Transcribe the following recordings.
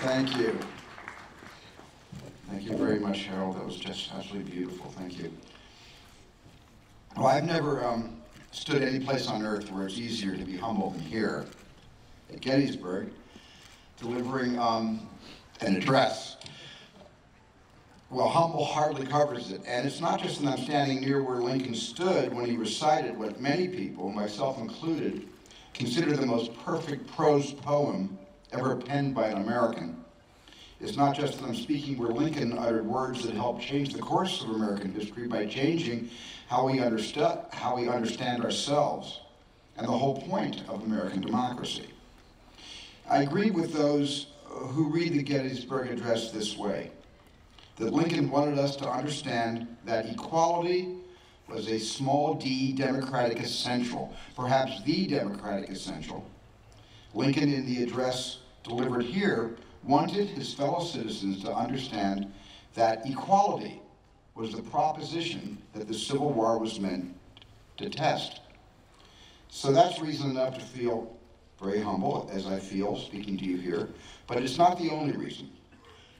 Thank you. Thank you very much, Harold. That was just absolutely beautiful. Thank you. Well, I've never stood any place on earth where it's easier to be humble than here at Gettysburg, delivering an address. Well, humble hardly covers it. And it's not just that I'm standing near where Lincoln stood when he recited what many people, myself included, consider the most perfect prose poem ever penned by an American. It's not just that I'm speaking where Lincoln uttered words that helped change the course of American history by changing how we understand ourselves and the whole point of American democracy. I agree with those who read the Gettysburg Address this way, that Lincoln wanted us to understand that equality was a small d democratic essential, perhaps the democratic essential. Lincoln, in the address delivered here, wanted his fellow citizens to understand that equality was the proposition that the Civil War was meant to test. So that's reason enough to feel very humble, as I feel speaking to you here, but it's not the only reason.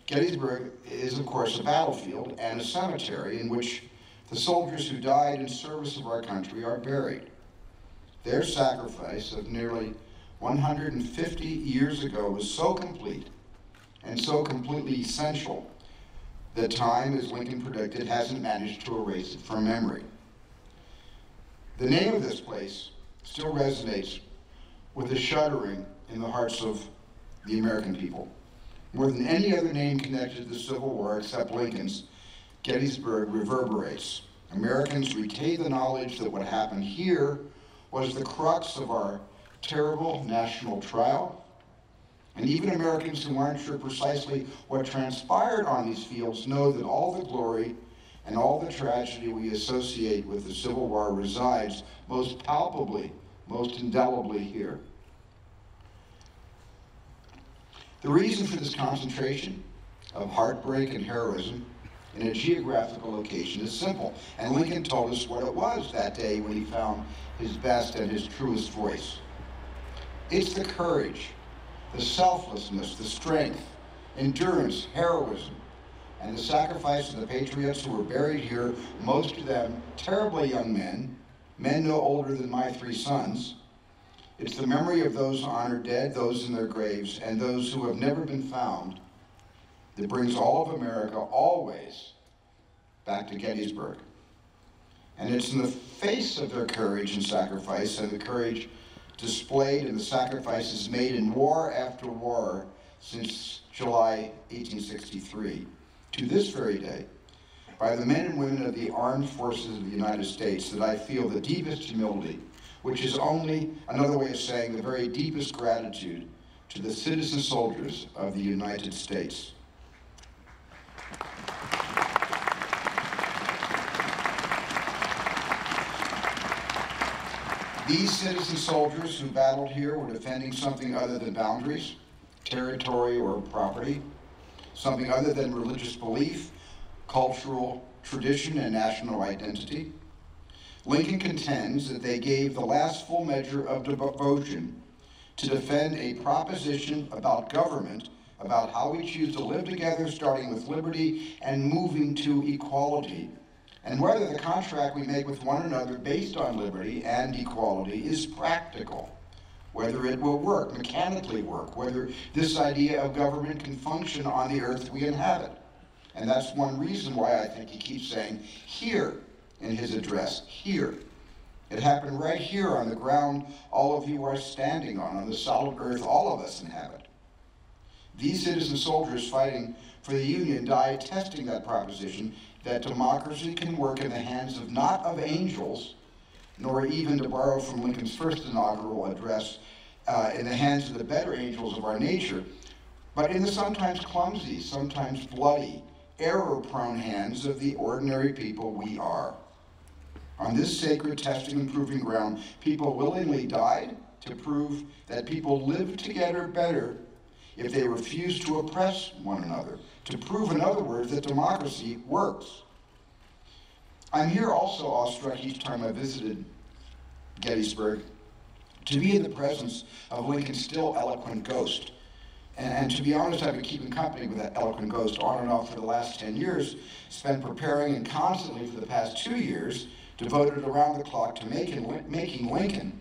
Gettysburg is, of course, a battlefield and a cemetery in which the soldiers who died in service of our country are buried. Their sacrifice of nearly 150 years ago was so complete and so completely essential that time, as Lincoln predicted, hasn't managed to erase it from memory. The name of this place still resonates with a shuddering in the hearts of the American people. More than any other name connected to the Civil War except Lincoln's, Gettysburg reverberates. Americans retain the knowledge that what happened here was the crux of our terrible national trial. And even Americans who aren't sure precisely what transpired on these fields know that all the glory and all the tragedy we associate with the Civil War resides most palpably, most indelibly here. The reason for this concentration of heartbreak and heroism in a geographical location is simple, and Lincoln told us what it was that day when he found his best and his truest voice. It's the courage, the selflessness, the strength, endurance, heroism, and the sacrifice of the patriots who were buried here, most of them terribly young men no older than my 3 sons. It's the memory of those honored dead, those in their graves, and those who have never been found that brings all of America always back to Gettysburg. And it's in the face of their courage and sacrifice, and the courage displayed and the sacrifices made in war after war since July 1863, to this very day, by the men and women of the armed forces of the United States, that I feel the deepest humility, which is only another way of saying the very deepest gratitude to the citizen soldiers of the United States. These citizen soldiers who battled here were defending something other than boundaries, territory, or property, something other than religious belief, cultural tradition, and national identity. Lincoln contends that they gave the last full measure of devotion to defend a proposition about government, about how we choose to live together, starting with liberty and moving to equality, and whether the contract we make with one another based on liberty and equality is practical, whether it will work, mechanically work, whether this idea of government can function on the earth we inhabit. And that's one reason why I think he keeps saying here in his address, here. It happened right here on the ground all of you are standing on the solid earth all of us inhabit. These citizen soldiers fighting for the Union died testing that proposition that democracy can work in the hands of not of angels, nor even, to borrow from Lincoln's first inaugural address, in the hands of the better angels of our nature, but in the sometimes clumsy, sometimes bloody, error-prone hands of the ordinary people we are. On this sacred testing and proving ground, people willingly died to prove that people live together better if they refuse to oppress one another, to prove, in other words, that democracy works. I'm here also awestruck each time I visited Gettysburg to be in the presence of Lincoln's still eloquent ghost, And to be honest, I've been keeping company with that eloquent ghost on and off for the last 10 years, spent preparing and constantly for the past 2 years, devoted around the clock to making Lincoln.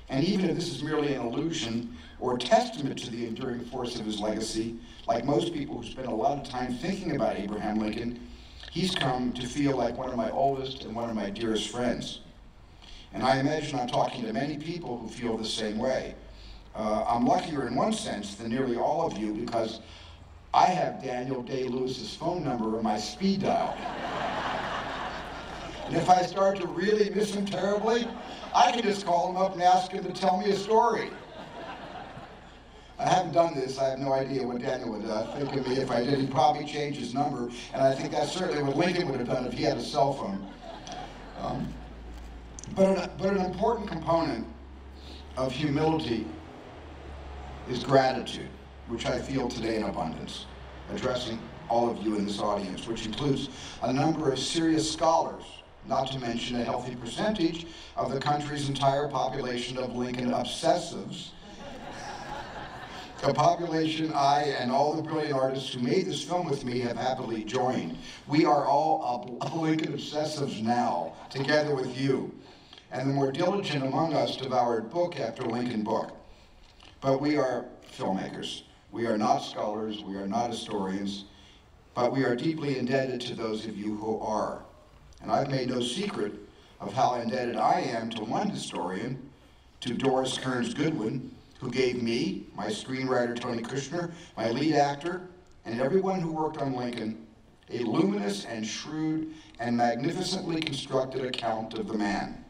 And even if this is merely an illusion or testament to the enduring force of his legacy, like most people who spend a lot of time thinking about Abraham Lincoln, he's come to feel like one of my oldest and one of my dearest friends. And I imagine I'm talking to many people who feel the same way. I'm luckier in one sense than nearly all of you because I have Daniel Day-Lewis's phone number on my speed dial. And if I start to really miss him terribly, I can just call him up and ask him to tell me a story. I haven't done this. I have no idea what Daniel would think of me if I did. He'd probably change his number, and I think that's certainly what Lincoln would have done if he had a cell phone. But an important component of humility is gratitude, which I feel today in abundance, addressing all of you in this audience, which includes a number of serious scholars, not to mention a healthy percentage of the country's entire population of Lincoln obsessives, a population I and all the brilliant artists who made this film with me have happily joined. We are all Lincoln obsessives now, together with you. And the more diligent among us devoured book after Lincoln book. But we are filmmakers. We are not scholars, we are not historians, but we are deeply indebted to those of you who are. And I've made no secret of how indebted I am to one historian, to Doris Kearns-Goodwin, who gave me, my screenwriter Tony Kushner, my lead actor, and everyone who worked on Lincoln, a luminous and shrewd and magnificently constructed account of the man.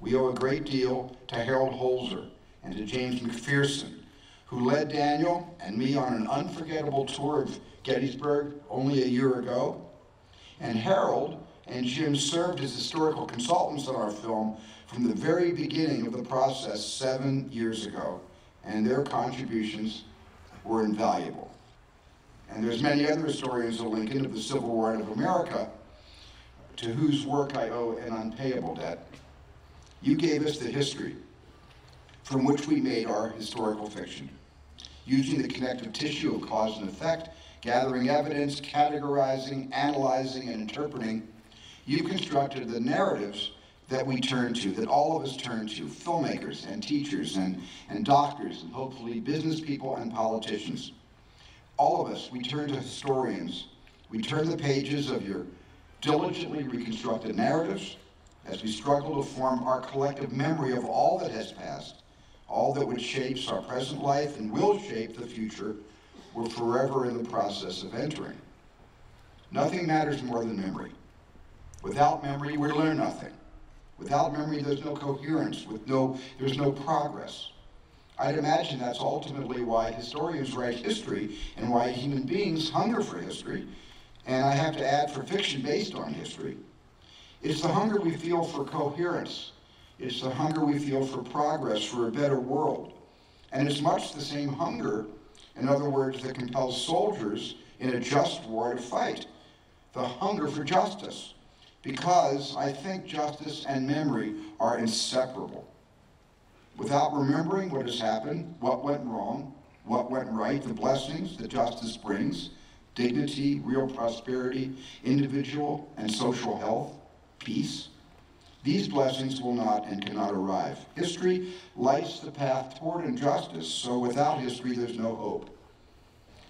We owe a great deal to Harold Holzer and to James McPherson, who led Daniel and me on an unforgettable tour of Gettysburg only a year ago. And Harold and Jim served as historical consultants on our film from the very beginning of the process 7 years ago, and their contributions were invaluable. And there's many other historians of Lincoln, of the Civil War and of America, to whose work I owe an unpayable debt. You gave us the history from which we made our historical fiction, using the connective tissue of cause and effect, gathering evidence, categorizing, analyzing, and interpreting. You constructed the narratives that we turn to, that all of us turn to, filmmakers and teachers and doctors and hopefully business people and politicians. All of us, we turn to historians. We turn the pages of your diligently reconstructed narratives as we struggle to form our collective memory of all that has passed, all that which shapes our present life and will shape the future we're forever in the process of entering. Nothing matters more than memory. Without memory, we learn nothing. Without memory, there's no coherence, there's no progress. I'd imagine that's ultimately why historians write history and why human beings hunger for history, and I have to add, for fiction based on history. It's the hunger we feel for coherence. It's the hunger we feel for progress, for a better world. And it's much the same hunger, in other words, that compels soldiers in a just war to fight. The hunger for justice. Because I think justice and memory are inseparable. Without remembering what has happened, what went wrong, what went right, the blessings that justice brings, dignity, real prosperity, individual and social health, peace, these blessings will not and cannot arrive. History lights the path toward injustice, so without history there's no hope.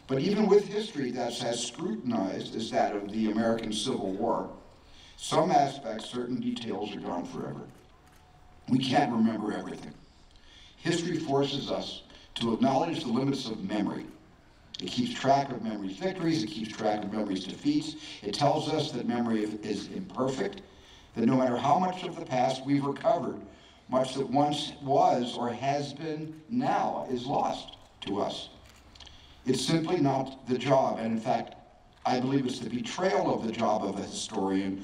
But even with history that's as scrutinized as that of the American Civil War, some aspects, certain details are gone forever. We can't remember everything. History forces us to acknowledge the limits of memory. It keeps track of memory's victories, it keeps track of memory's defeats. It tells us that memory is imperfect, that no matter how much of the past we've recovered, much that once was or has been now is lost to us. It's simply not the job, and in fact, I believe it's the betrayal of the job of a historian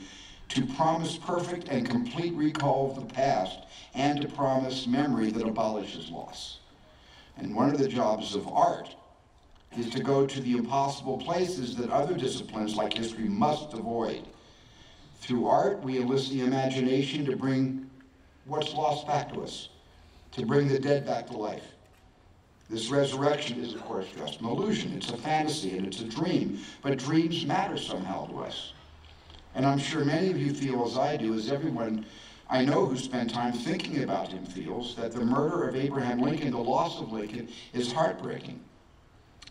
to promise perfect and complete recall of the past and to promise memory that abolishes loss. And one of the jobs of art is to go to the impossible places that other disciplines like history must avoid. Through art, we enlist the imagination to bring what's lost back to us, to bring the dead back to life. This resurrection is, of course, just an illusion. It's a fantasy and it's a dream, but dreams matter somehow to us. And I'm sure many of you feel as I do, as everyone I know who spent time thinking about him feels, that the murder of Abraham Lincoln, the loss of Lincoln, is heartbreaking.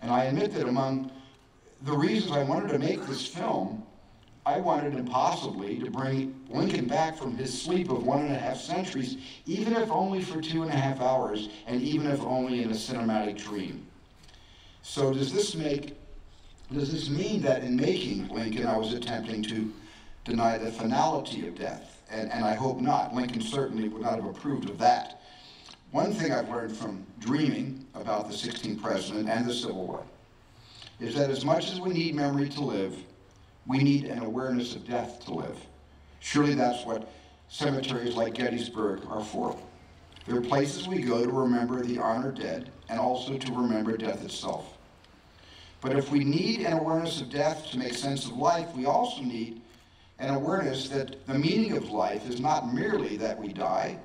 And I admit that among the reasons I wanted to make this film, I wanted impossibly to bring Lincoln back from his sleep of 1.5 centuries, even if only for 2.5 hours, and even if only in a cinematic dream. So does this mean that in making Lincoln, I was attempting to deny the finality of death? And I hope not. Lincoln certainly would not have approved of that. One thing I've learned from dreaming about the 16th president and the Civil War is that as much as we need memory to live, we need an awareness of death to live. Surely that's what cemeteries like Gettysburg are for. They're places we go to remember the honored dead and also to remember death itself. But if we need an awareness of death to make sense of life, we also need an awareness that the meaning of life is not merely that we die.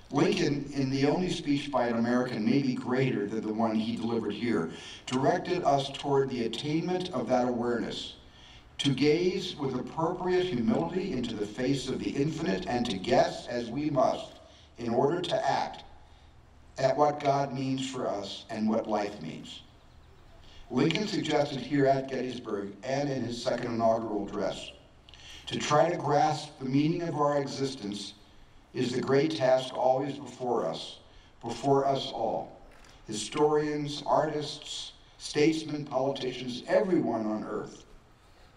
Lincoln, in the only speech by an American maybe greater than the one he delivered here, directed us toward the attainment of that awareness, to gaze with appropriate humility into the face of the infinite and to guess, as we must, in order to act, at what God means for us and what life means. Lincoln suggested here at Gettysburg and in his second inaugural address, to try to grasp the meaning of our existence is the great task always before us all. Historians, artists, statesmen, politicians, everyone on earth,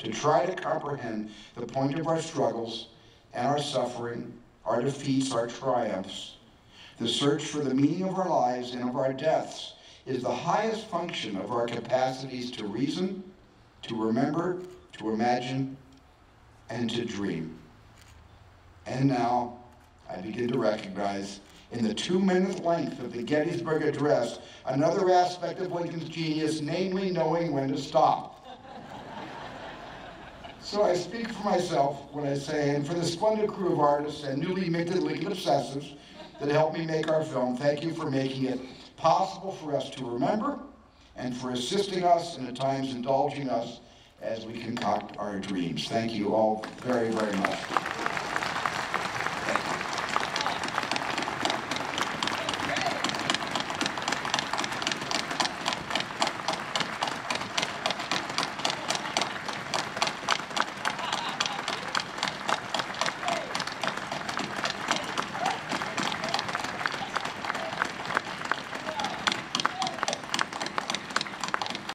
to try to comprehend the point of our struggles and our suffering, our defeats, our triumphs. The search for the meaning of our lives and of our deaths is the highest function of our capacities to reason, to remember, to imagine, and to dream. And now, I begin to recognize, in the 2-minute length of the Gettysburg Address, another aspect of Lincoln's genius, namely knowing when to stop. So I speak for myself when I say, and for the splendid crew of artists and newly minted Lincoln obsessives that helped me make our film, thank you for making it possible for us to remember and for assisting us and at times indulging us as we concoct our dreams. Thank you all very, very much.